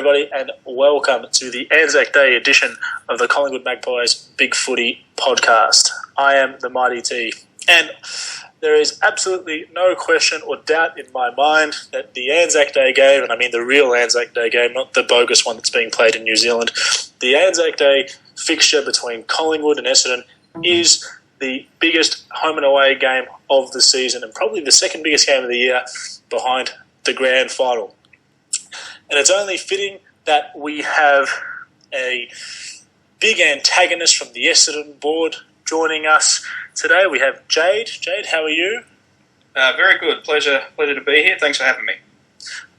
everybody, and welcome to the Anzac Day edition of the Collingwood Magpies BigFooty Podcast. I am the Mighty T, and there is absolutely no question or doubt in my mind that the Anzac Day game, and I mean the real Anzac Day game, not the bogus one that's being played in New Zealand, the Anzac Day fixture between Collingwood and Essendon is the biggest home and away game of the season and probably the second biggest game of the year behind the grand final. And it's only fitting that we have a big antagonist from the Essendon board joining us today. We have Jade. Jade, how are you? Very good. Pleasure to be here. Thanks for having me.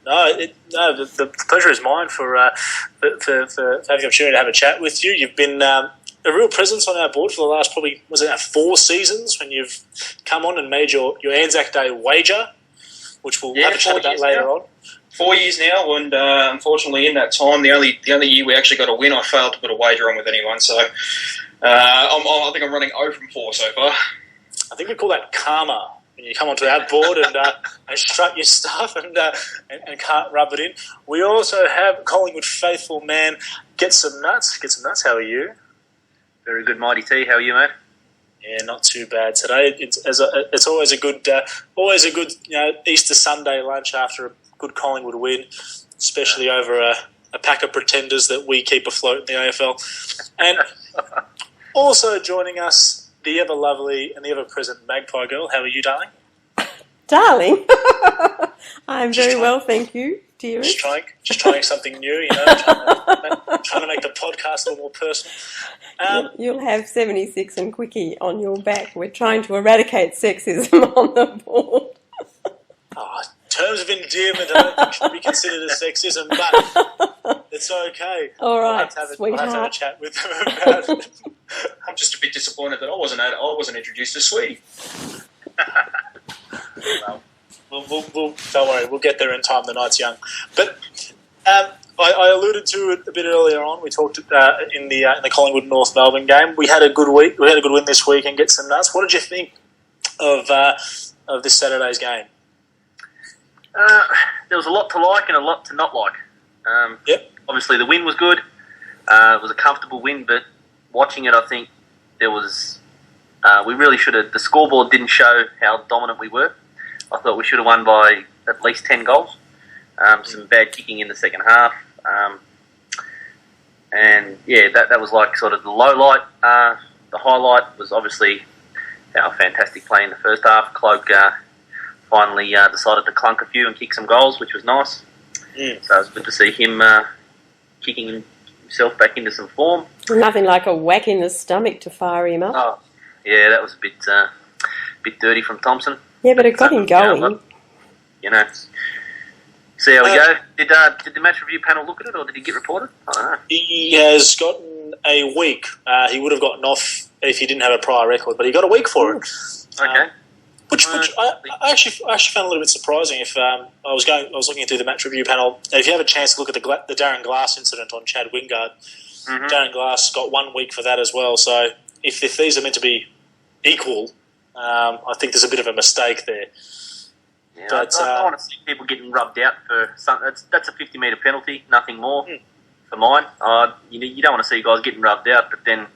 The pleasure is mine for having the opportunity to have a chat with you. You've been a real presence on our board for the last probably, 4 seasons when you've come on and made your Anzac Day wager, which we'll have a chat about later on. 4 years now, and unfortunately in that time, the only year we actually got a win, I failed to put a wager on with anyone. So I think I'm running 0 from 4 so far. I think we call that karma. When you come onto our board and strut your stuff and can't rub it in. We also have Collingwood faithful man, GETSOMENUTS. GETSOMENUTS, how are you? Very good, Mighty T. How are you, mate? Yeah, not too bad today. It's always a good Easter Sunday lunch after a good Collingwood win, especially over a pack of pretenders that we keep afloat in the AFL. And also joining us, the ever lovely and the ever present Magpie girl. How are you, darling? Darling, I'm very well, thank you, dearest. Just trying something new, trying to make the podcast a little more personal. You'll have 76 and Quicky on your back. We're trying to eradicate sexism on the board. Terms of endearment I don't think should be considered as sexism, but it's okay. All right, sweetheart. I'll have to have a chat with them about it. I'm just a bit disappointed that I wasn't introduced as Sweetie. We'll don't worry, we'll get there in time. The night's young. But I alluded to it a bit earlier on. We talked in the Collingwood North Melbourne game. We had a good week. We had a good win this week and get some nuts. What did you think of this Saturday's game? There was a lot to like and a lot to not like. Yep. Obviously, the win was good. It was a comfortable win, but watching it, I think there was... we really should have... The scoreboard didn't show how dominant we were. I thought we should have won by at least 10 goals. Some bad kicking in the second half. That was like sort of the low light. The highlight was obviously our fantastic play in the first half. Cloak finally decided to clunk a few and kick some goals, which was nice. Mm. So it was good to see him kicking himself back into some form. Nothing like a whack in the stomach to fire him up. Oh, yeah, that was a bit dirty from Thompson. Yeah, but it got him going. See how we go. Did the match review panel look at it, or did he get reported? I don't know. He has gotten a week. He would have gotten off if he didn't have a prior record, but he got a week for it. Okay. Which I actually found a little bit surprising. If I was looking through the match review panel. If you have a chance to look at the Darren Glass incident on Chad Wingard, Darren Glass got 1 week for that as well. So if these are meant to be equal, I think there's a bit of a mistake there. Yeah, but I don't want to see people getting rubbed out for something. That's a 50-metre penalty, nothing more for mine. You don't want to see guys getting rubbed out, but then.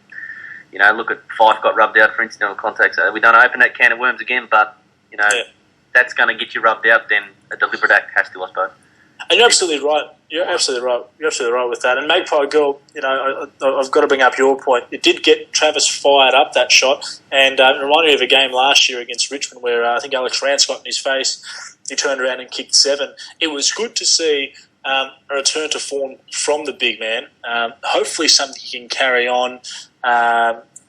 Look at Fife got rubbed out for incidental contact. So we don't open that can of worms again, but, that's going to get you rubbed out, then a deliberate act has to, I suppose. And you're absolutely right. You're absolutely right with that. And Magpie Girl, I've got to bring up your point. It did get Travis fired up, that shot, and it reminded me of a game last year against Richmond where I think Alex Rance got in his face. He turned around and kicked 7. It was good to see a return to form from the big man. Hopefully something he can carry on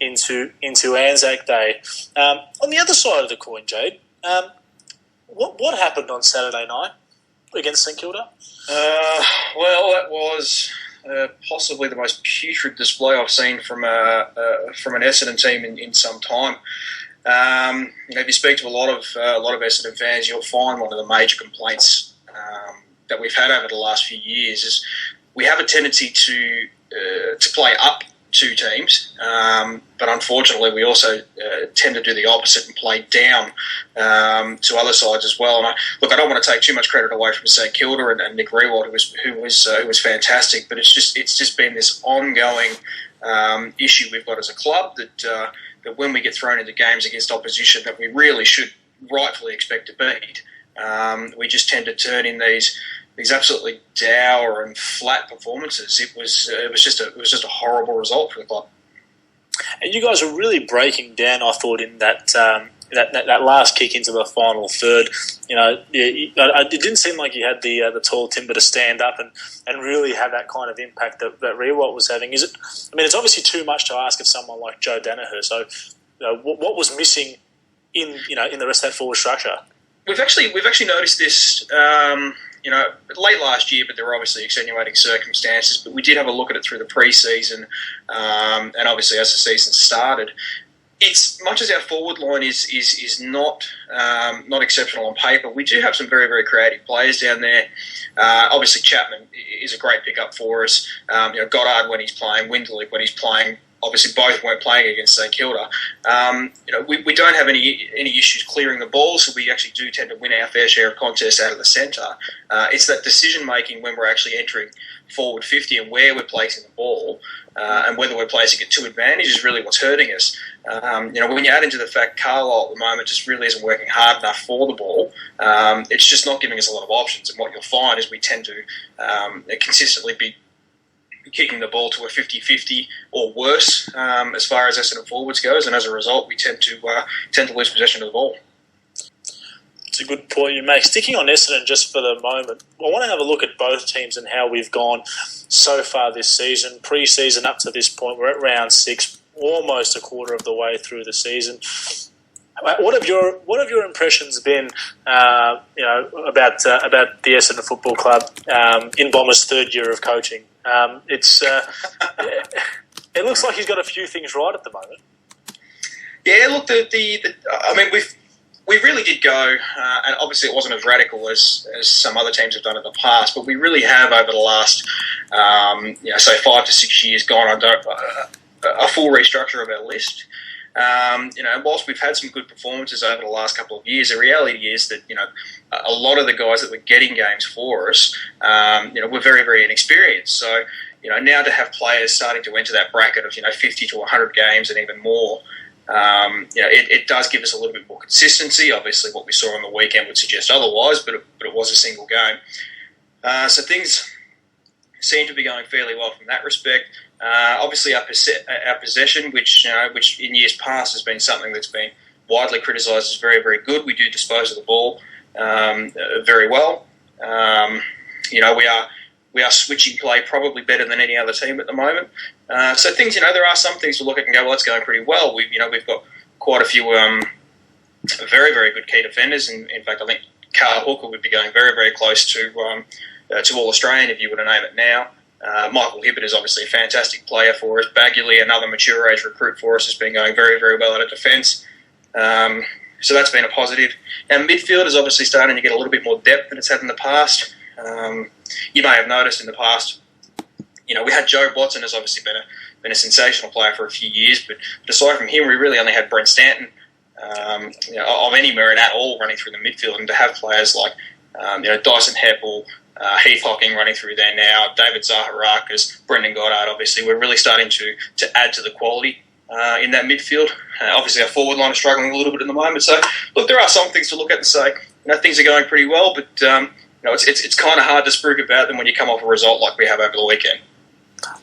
into Anzac Day. On the other side of the coin, Jade, what happened on Saturday night against St Kilda? That was possibly the most putrid display I've seen from an Essendon team in some time. If you speak to a lot of Essendon fans, you'll find one of the major complaints that we've had over the last few years is we have a tendency to play up two teams, but unfortunately we also tend to do the opposite and play down to other sides as well. And I don't want to take too much credit away from St Kilda and Nick Rewald, who was fantastic, but it's just been this ongoing issue we've got as a club that when we get thrown into games against opposition that we really should rightfully expect to beat, we just tend to turn in these absolutely dour and flat performances. It was just a horrible result for the club. And you guys were really breaking down, I thought, in that last kick into the final third. It didn't seem like you had the tall timber to stand up and really have that kind of impact that Rewalt was having. It's obviously too much to ask of someone like Joe Danaher. So, what was missing in the rest of that forward structure? We've actually noticed this. Late last year, but there were obviously extenuating circumstances. But we did have a look at it through the pre-season, and obviously as the season started. It's much as our forward line is not exceptional on paper. We do have some very, very creative players down there. Obviously, Chapman is a great pickup for us. Goddard when he's playing, Windley when he's playing. Obviously, both weren't playing against St Kilda. We don't have any issues clearing the ball, so we actually do tend to win our fair share of contests out of the centre. It's that decision making when we're actually entering forward 50 and where we're placing the ball, and whether we're placing it to advantage is really what's hurting us. When you add into the fact Carlisle at the moment just really isn't working hard enough for the ball, it's just not giving us a lot of options. And what you'll find is we tend to consistently be kicking the ball to a 50-50 or worse as far as Essendon forwards goes, and as a result, we tend to lose possession of the ball. It's a good point you make. Sticking on Essendon just for the moment, I want to have a look at both teams and how we've gone so far this season. Pre-season up to this point, we're at round 6, almost a quarter of the way through the season. What have your impressions been, about the Essendon Football Club in Bomber's third year of coaching? It looks like he's got a few things right at the moment. Yeah, look, we really did go, and obviously it wasn't as radical as some other teams have done in the past, but we really have over the last, 5 to 6 years gone under a full restructure of our list. Whilst we've had some good performances over the last couple of years, the reality is that, a lot of the guys that were getting games for us, were very, very inexperienced. So, now to have players starting to enter that bracket of, 50 to 100 games and even more, it does give us a little bit more consistency. Obviously, what we saw on the weekend would suggest otherwise, but it was a single game. So things seem to be going fairly well from that respect. Obviously, our possession, which in years past has been something that's been widely criticised as very, very good. We do dispose of the ball very well. We are switching play probably better than any other team at the moment. So things, there are some things to look at and go, well, that's going pretty well. We've got quite a few very, very good key defenders. And in fact, I think Carl Hooker would be going very, very close to All-Australian if you were to name it now. Michael Hibbert is obviously a fantastic player for us. Bagguley, another mature age recruit for us, has been going very, very well out of defence. So that's been a positive. And midfield is obviously starting to get a little bit more depth than it's had in the past. You may have noticed in the past, we had Joe Watson has obviously been a sensational player for a few years, but aside from him, we really only had Brent Stanton of any merit at all running through the midfield, and to have players like Dyson Heppel, Heath Hocking running through there now, David Zaharakis, Brendan Goddard, obviously, we're really starting to add to the quality in that midfield. Obviously, our forward line is struggling a little bit at the moment. So, look, there are some things to look at and say, things are going pretty well, but it's kind of hard to spruik about them when you come off a result like we have over the weekend.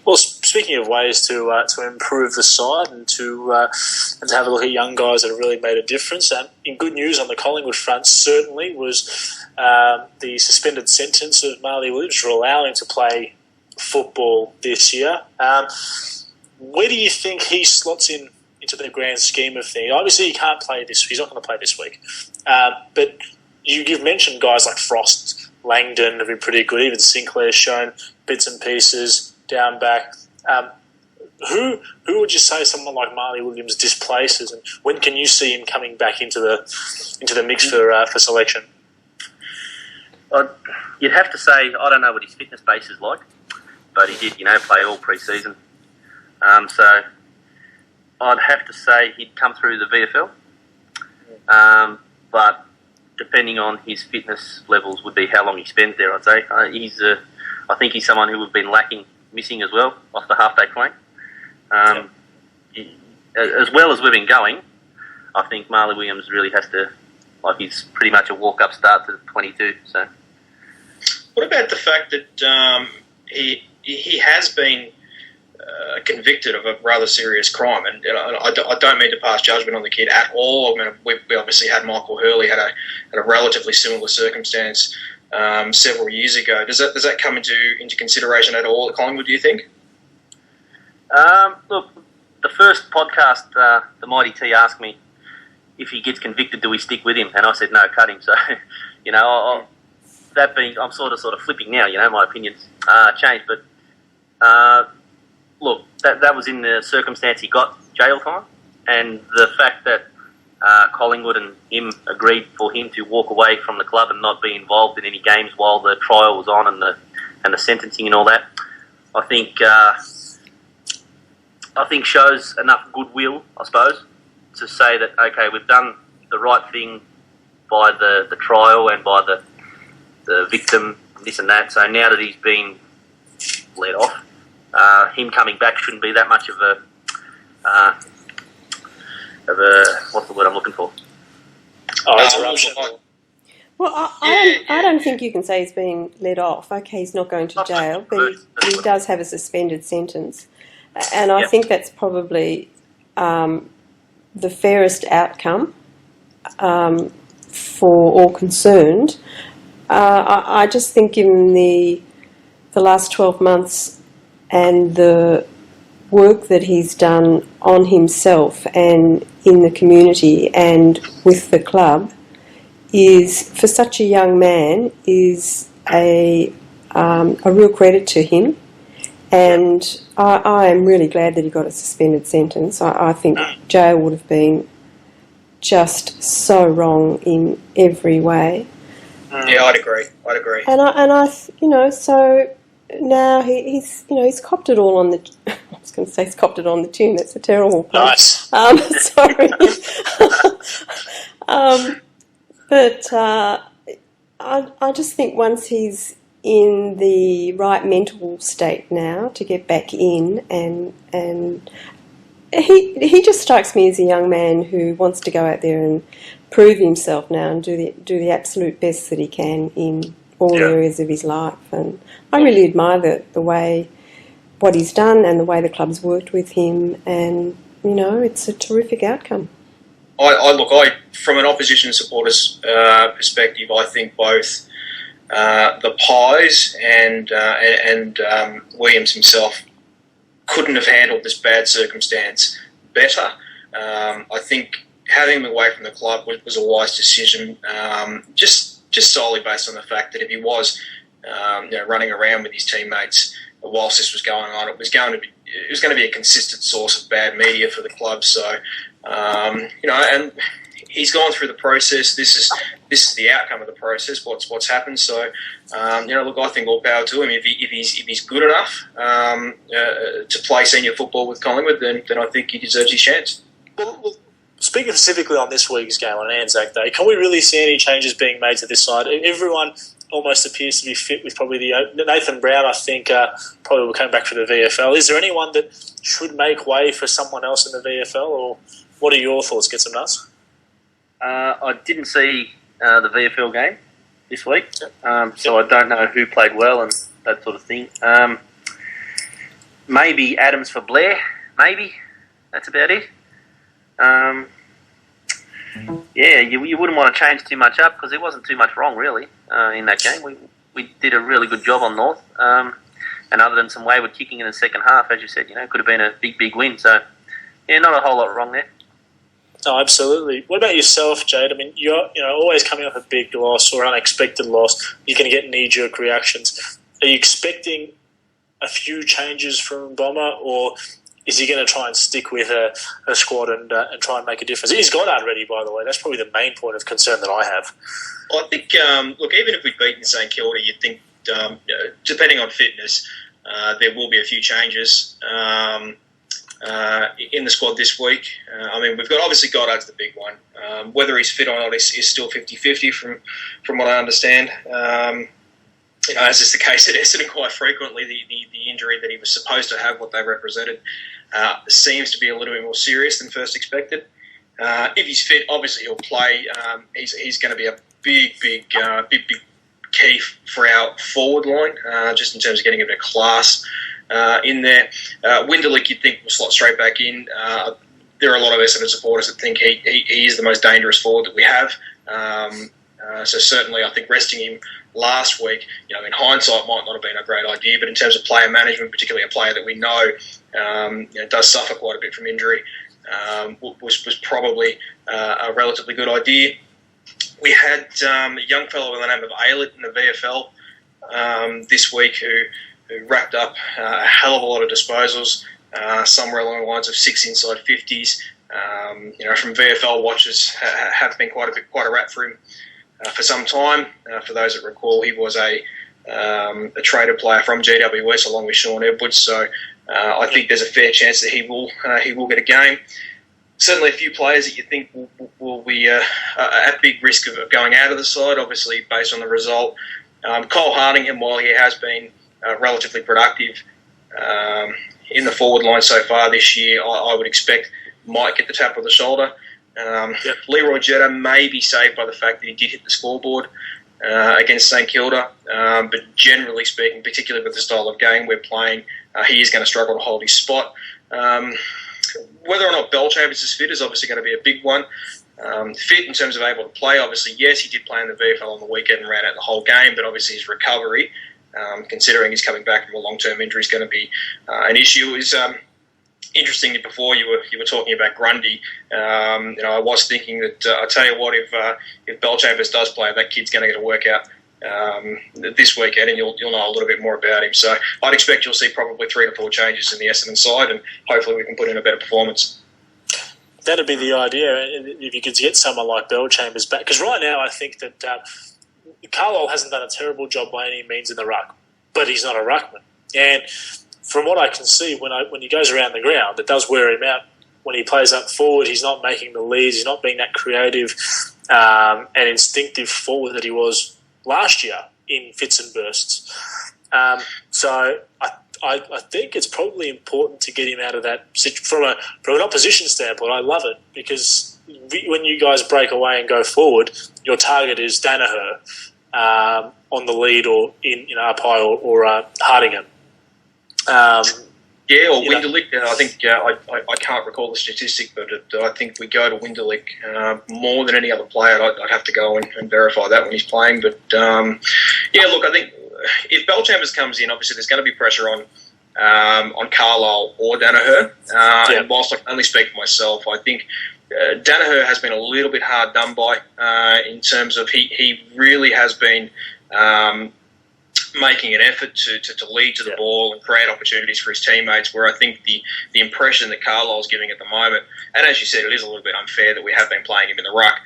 Well, speaking of ways to improve the side and to have a look at young guys that have really made a difference, in good news on the Collingwood front certainly was the suspended sentence of Marley Williams for allowing to play football this year. Where do you think he slots into the grand scheme of things? Obviously, he can't play this. He's not going to play this week. But you've mentioned guys like Frost, Langdon have been pretty good. Even Sinclair's shown bits and pieces down back. Who would you say someone like Marley Williams displaces, and when can you see him coming back into the mix for selection? You'd have to say I don't know what his fitness base is like, but he did, play all pre-season. So I'd have to say he'd come through the VFL. But depending on his fitness levels would be how long he spends there, I'd say. I think he's someone who would have been missing as well off the half-day crane. As well as we've been going, I think Marley Williams really has to, he's pretty much a walk-up start to 22. So, what about the fact that he has been convicted of a rather serious crime, and I don't mean to pass judgment on the kid at all. I mean, we obviously had Michael Hurley had a relatively similar circumstance several years ago. Does that come into consideration at all at Collingwood, do you think? Look, the first podcast, the Mighty T asked me if he gets convicted, do we stick with him? And I said, no, cut him. So, I'm sort of flipping now, my opinion's changed. But, look, that was in the circumstance he got jail time. And the fact that Collingwood and him agreed for him to walk away from the club and not be involved in any games while the trial was on and the sentencing and all that, I think shows enough goodwill, I suppose, to say that, okay, we've done the right thing by the trial and by the victim, this and that. So now that he's been let off, him coming back shouldn't be that much of a what's the word I'm looking for? Interruption. Well, I don't think you can say he's being let off. Okay, he's not going to jail, but he does have a suspended sentence. And I think that's probably the fairest outcome for all concerned. I just think in the last 12 months and the work that he's done on himself and in the community and with the club is, for such a young man, is a real credit to him. And I am really glad that he got a suspended sentence. I think jail would have been just so wrong in every way. Yeah, I'd agree. And I so now he's copped it all on the. I was going to say he's copped it on the chin. That's a terrible pun. Nice. Sorry. But I just think once he's in the right mental state now to get back in, and he just strikes me as a young man who wants to go out there and prove himself now and do the absolute best that he can in all areas of his life. And I really admire the way what he's done and the way the club's worked with him, and it's a terrific outcome. I from an opposition supporter's perspective, I think both the Pies and Williams himself couldn't have handled this bad circumstance better. I think having him away from the club was a wise decision, just solely based on the fact that if he was running around with his teammates whilst this was going on, it was going to be a consistent source of bad media for the club. So and he's gone through the process. This is the outcome of the process. What's happened. So, look, I think all power to him. If he's good enough to play senior football with Collingwood, then I think he deserves his chance. Well, speaking specifically on this week's game on Anzac Day, can we really see any changes being made to this side? Everyone almost appears to be fit, with probably Nathan Brown, I think, probably will come back for the VFL. Is there anyone that should make way for someone else in the VFL, or what are your thoughts, GETSOMENUTS? I didn't see the VFL game this week, so I don't know who played well and that sort of thing. Maybe Adams for Blair, maybe. That's about it. You wouldn't want to change too much up because there wasn't too much wrong, really, in that game. We did a really good job on North, and other than some wayward kicking in the second half, as you said, could have been a big win. So, not a whole lot wrong there. No, absolutely. What about yourself, Jade? I mean, you're always coming off a big loss or unexpected loss. You're going to get knee-jerk reactions. Are you expecting a few changes from Bomber, or is he going to try and stick with a squad and try and make a difference? He's got that ready, by the way. That's probably the main point of concern that I have. I think, look, even if we'd beaten St Kilda, you'd think, depending on fitness, there will be a few changes. in the squad this week. We've obviously Goddard's the big one. Whether he's fit or not is still 50-50 from what I understand. As is the case at Essendon quite frequently, the injury that he was supposed to have, what they represented, seems to be a little bit more serious than first expected. If he's fit, obviously he'll play. He's going to be a big key for our forward line, just in terms of getting a bit of class in there. Winderlich, you'd think, will slot straight back in. There are a lot of Essendon supporters that think he is the most dangerous forward that we have. So certainly I think resting him last week, in hindsight, might not have been a great idea, but in terms of player management, particularly a player that we know, does suffer quite a bit from injury, was probably a relatively good idea. We had a young fellow by the name of Aylett in the VFL this week who racked up a hell of a lot of disposals, somewhere along the lines of 6 inside 50s. From VFL watchers have been quite a rat for him for some time. For those that recall, he was a traded player from GWS along with Sean Edwards, so I think there's a fair chance that he will get a game. Certainly a few players that you think will be at big risk of going out of the side, obviously based on the result. Cole Hardingham, while he has been relatively productive in the forward line so far this year, I would expect might get the tap on the shoulder. Leroy Jetta may be saved by the fact that he did hit the scoreboard against St Kilda, but generally speaking, particularly with the style of game we're playing, he is going to struggle to hold his spot. Whether or not Belchambers is fit is obviously going to be a big one. Fit in terms of able to play, obviously, yes, he did play in the VFL on the weekend and ran out the whole game, but obviously his recovery, considering he's coming back from a long-term injury, is going to be an issue. Is interesting that before you were talking about Grundy, I was thinking that I tell you what, if Belchambers does play, that kid's going to get a workout this weekend, and you'll know a little bit more about him. So I'd expect you'll see probably 3 to 4 changes in the Essendon side, and hopefully we can put in a better performance. That'd be the idea if you could get someone like Belchambers back. Because right now I think that Carlisle hasn't done a terrible job by any means in the ruck, but he's not a ruckman. And from what I can see, when he goes around the ground, it does wear him out. When he plays up forward, he's not making the leads, he's not being that creative and instinctive forward that he was last year in fits and bursts. So I think it's probably important to get him out of that from an opposition standpoint. I love it because when you guys break away and go forward, your target is Danaher on the lead or in up high or Hardingham. Or Winderlich. I think I can't recall the statistic, but I think we go to Winderlich more than any other player. I'd have to go and verify that when he's playing. But look, I think if Belchambers comes in, obviously there's going to be pressure on Carlisle or Danaher. And whilst I can only speak for myself, I think Danaher has been a little bit hard done by in terms of he really has been making an effort to lead to the ball and create opportunities for his teammates, where I think the impression that Carlisle's giving at the moment, and as you said, it is a little bit unfair that we have been playing him in the ruck.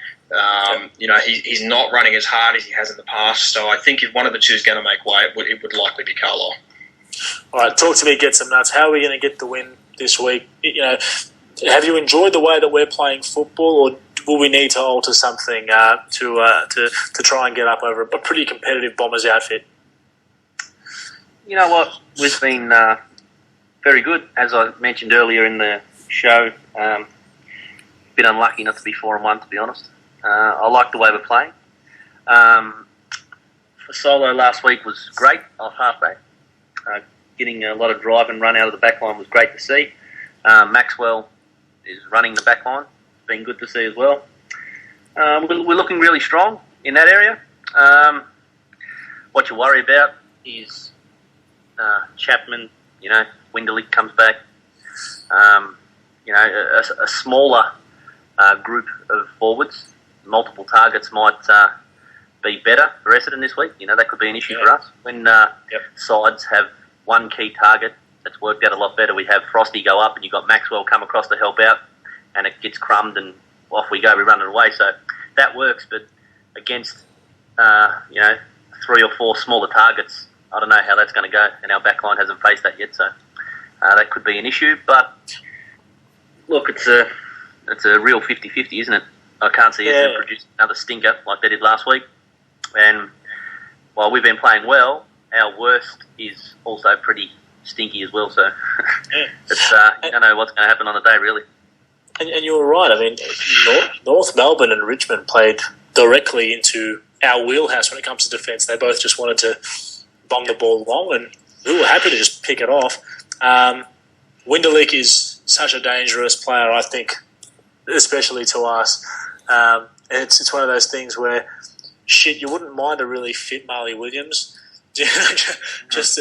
He's not running as hard as he has in the past, so I think if one of the two is going to make way, it would likely be Carlisle. All right, talk to me, Get Some Nuts. How are we going to get the win this week? Have you enjoyed the way that we're playing football, or will we need to alter something to try and get up over a pretty competitive Bombers outfit? You know what? We've been very good, as I mentioned earlier in the show. Been unlucky not to be 4-1, to be honest. I like the way we're playing. Solo last week was great off halfback. Getting a lot of drive and run out of the back line was great to see. Maxwell is running the back line. It's been good to see as well. We're looking really strong in that area. What you worry about is Chapman, Winderlich comes back. A smaller group of forwards, multiple targets might be better for Essendon this week. That could be an issue for us. When sides have one key target that's worked out a lot better, we have Frosty go up and you've got Maxwell come across to help out, and it gets crumbed and off we go, we run it away. So that works, but against 3 or 4 smaller targets, I don't know how that's going to go, and our backline hasn't faced that yet, so that could be an issue. But Look, it's a real 50-50, isn't it? I can't see Essendon produce another stinker like they did last week. And while we've been playing well, our worst is also pretty stinky as well. So it's I don't know what's going to happen on the day, really. And you were right. I mean, North Melbourne and Richmond played directly into our wheelhouse when it comes to defence. They both just wanted to bomb the ball long, and we were happy to just pick it off. Winderlick is such a dangerous player, I think, especially to us. It's one of those things where, you wouldn't mind a really fit Marley Williams just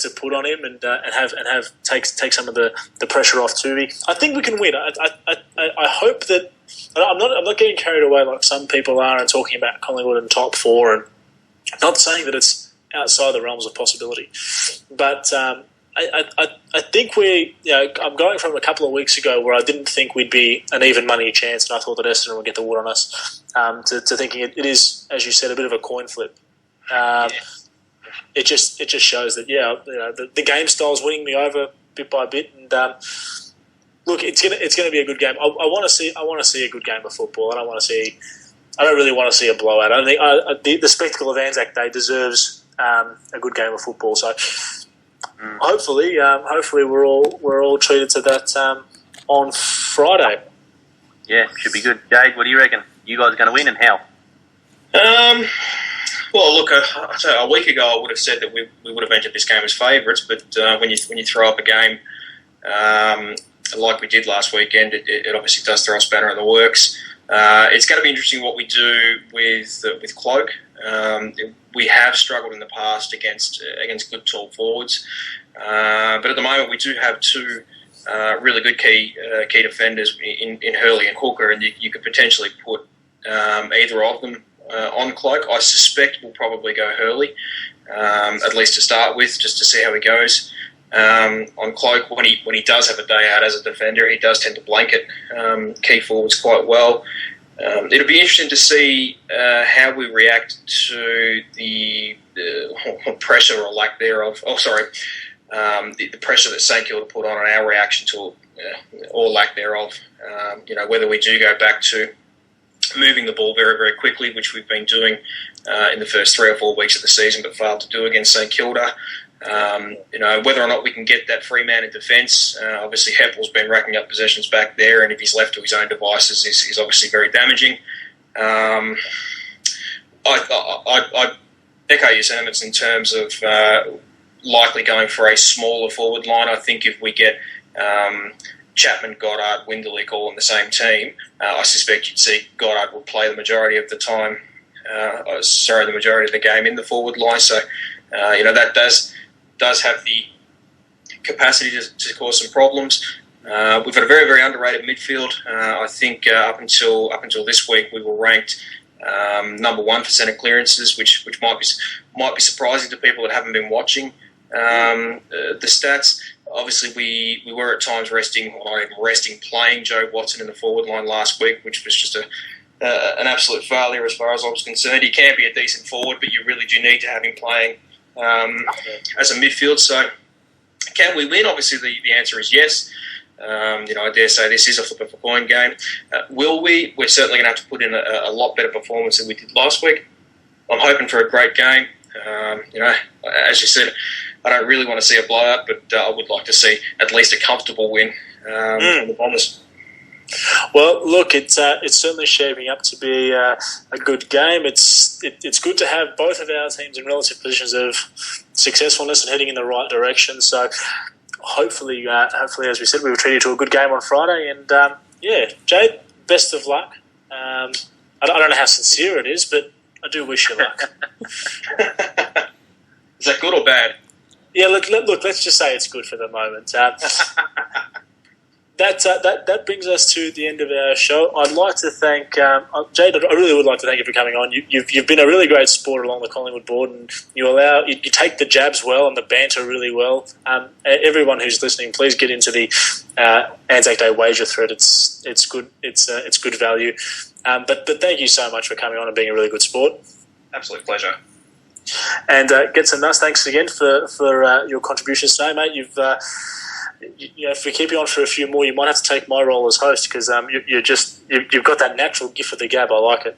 to put on him and have take some of the pressure off Tuvey. I think we can win. I hope that I'm not getting carried away like some people are and talking about Collingwood in top 4, and not saying that it's outside the realms of possibility, but I think I'm going from a couple of weeks ago where I didn't think we'd be an even money chance, and I thought that Essendon would get the wood on us, to thinking it is, as you said, a bit of a coin flip. It just shows that the game style's winning me over bit by bit, and look, it's gonna be a good game. I want to see a good game of football. I don't really want to see a blowout. I don't think the spectacle of Anzac Day deserves a good game of football. So hopefully we're all treated to that on Friday. Yeah, should be good. Jade, what do you reckon? You guys are going to win, and how? Well, look, a week ago I would have said that we would have entered this game as favourites, but when you throw up a game like we did last weekend, it obviously does throw a spanner in the works. It's going to be interesting what we do with Cloak. We have struggled in the past against good tall forwards, but at the moment we do have two really good key defenders in Hurley and Hooker, and you could potentially put either of them on Cloak. I suspect we'll probably go Hurley, at least to start with, just to see how he goes. On Cloak, when he does have a day out as a defender, he does tend to blanket key forwards quite well. It'll be interesting to see how we react to the pressure or lack thereof. The pressure that St Kilda put on, and our reaction to or lack thereof. Whether we do go back to moving the ball very, very quickly, which we've been doing in the first 3 or 4 weeks of the season, but failed to do against St Kilda. Whether or not we can get that free man in defence. Obviously, Heppel's been racking up possessions back there, and if he's left to his own devices, he's obviously very damaging. I echo your sentiments in terms of likely going for a smaller forward line. I think if we get Chapman, Goddard, Winderlick all in the same team, I suspect you'd see Goddard will play the majority of the time. The majority of the game in the forward line. So, that does have the capacity to cause some problems. We've got a very, very underrated midfield. I think up until this week we were ranked number 1 for centre clearances, which might be surprising to people that haven't been watching the stats. Obviously, we were at times playing Joe Watson in the forward line last week, which was just an absolute failure as far as I was concerned. He can be a decent forward, but you really do need to have him playing as a midfield. So, can we win? Obviously, the answer is yes. I dare say this is a flip of a coin game. Will we? We're certainly going to have to put in a lot better performance than we did last week. I'm hoping for a great game. As you said, I don't really want to see a blowout, but I would like to see at least a comfortable win from the Bombers. Well, look, it's certainly shaping up to be a good game. It's good to have both of our teams in relative positions of successfulness and heading in the right direction. So hopefully, as we said, we will treat you to a good game on Friday. And Jade, best of luck. I don't know how sincere it is, but I do wish you luck. Is that good or bad? Yeah, look. Let's just say it's good for the moment. That brings us to the end of our show. I'd like to thank Jade. I really would like to thank you for coming on. You've been a really great sport along the Collingwood board, and you take the jabs well and the banter really well. Everyone who's listening, please get into the Anzac Day wager thread. It's good. It's good value. But thank you so much for coming on and being a really good sport. Absolute pleasure. And GETSOMENUTS, thanks again for your contributions today, mate. You've if we keep you on for a few more, you might have to take my role as host because you've got that natural gift for the gab. I like it.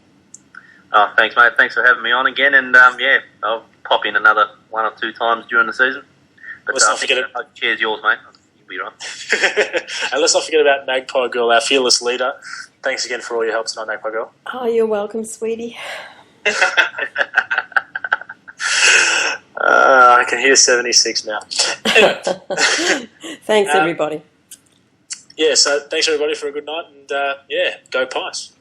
Oh, thanks, mate. Thanks for having me on again. And I'll pop in another 1 or 2 times during the season. But let's not forget cheers, yours, mate. You'll be right. And let's not forget about Magpie Girl, our fearless leader. Thanks again for all your help tonight, Magpie Girl. Oh, you're welcome, sweetie. I can hear 76 now. Anyway. Thanks, everybody. Yeah, so thanks everybody for a good night, and go Pies.